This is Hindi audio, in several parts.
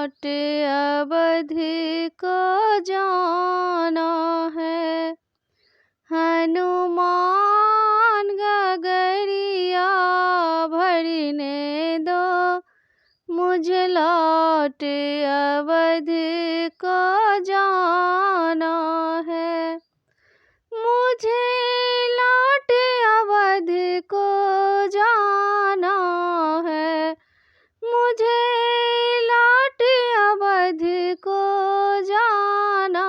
लौट अवध को जाना है। हनुमान गगरिया भरने दो, मुझे लौट अवध को जाना है। मुझे लौट अवध को जाना है। मुझे लौट अवध को जाना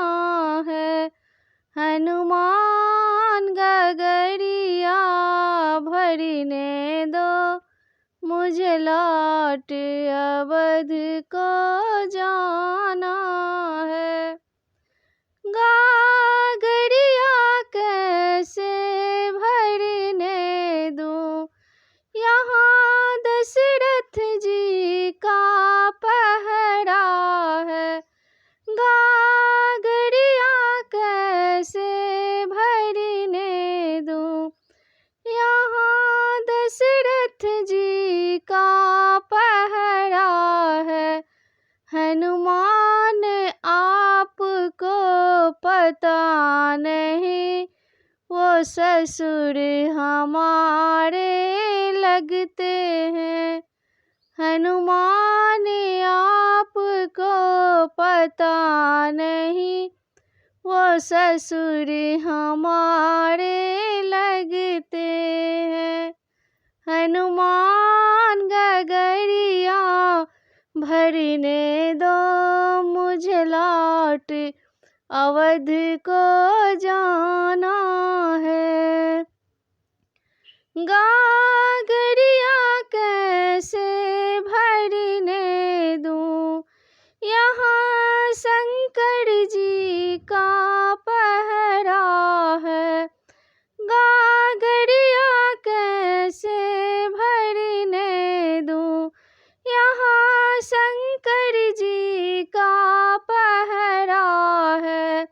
है। हनुमान गगरिया भरने दो, मुझे लौट अवध को जाना है। गागरिया कैसे भरने दूं, यहाँ दशरथ जी का पहरा है। गागरिया कैसे भरने दूं, यहाँ दशरथ जी का पहरा है। हनुमान आपको पता नहीं, वो ससुर हमारे लगते हैं। हनुमान आपको पता नहीं, वो ससुर हमारे लगते हैं। हनुमान गगरिया भरने दो, मुझे लौट अवध को जाना है। गागरिया कैसे भरने दूं, यहाँ शंकर जी का पहरा है। गागरिया कैसे भरने दूं, यहाँ शंकर जी का पहरा है।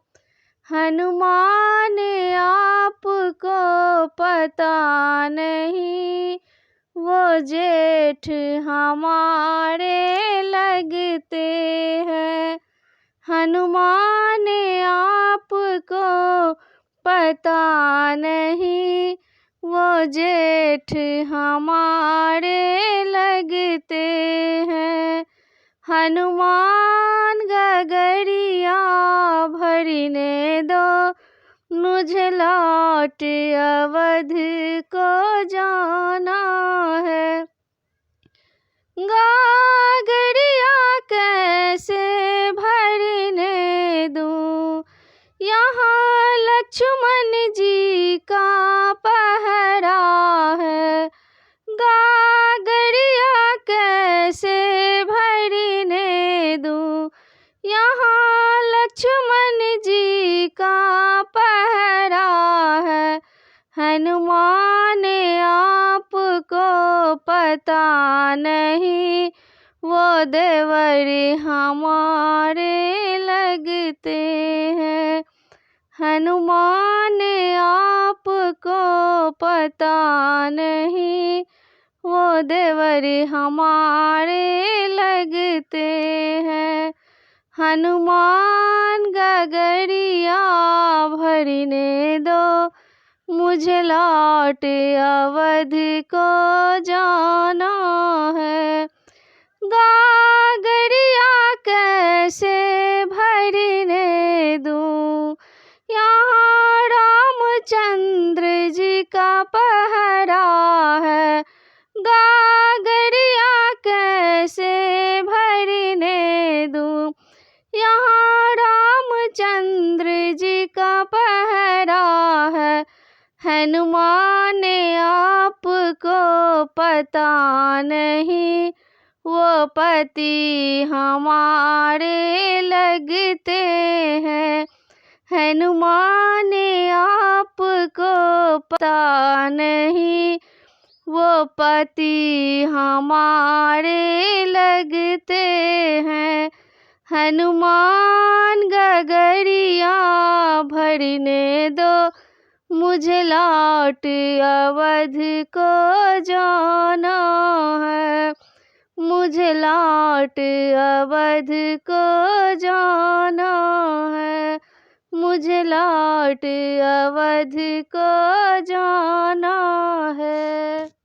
हनुमान आपको पता नहीं, वो जेठ हमारे लगते हैं। हनुमान आपको पता नहीं, वो जेठ हमारे लगते हैं। हनुमान गगरिया भरने दो, मुझे लौट अवध को जाना है। गागरिया कैसे भरने दूं, यहाँ लक्ष्मण जी का पहरा है। गागरिया कैसे भरने दूं, यहाँ लक्ष्मण जी का पहरा है। हनुमान आपको पता नहीं, वो देवर हमारे लगते हैं। हनुमान आपको पता नहीं, वो देवर हमारे लगते हैं। हनुमान गगरिया भरने दो, मुझे लौट अवध को जाना है। गागरिया कैसे भरने दूं, यहाँ रामचंद्र जी का पहरा है। गागरिया कैसे भरने दूं, यहाँ रामचंद्र जी का पहरा है। हनुमान आपको पता नहीं, वो पति हमारे लगते हैं। हनुमान आपको पता नहीं, वो पति हमारे लगते हैं। हनुमान गगरिया भरने दो, मुझे लौट अवध को जाना है। मुझे मुझे लौट अवध को जाना है, मुझे लौट अवध को जाना है।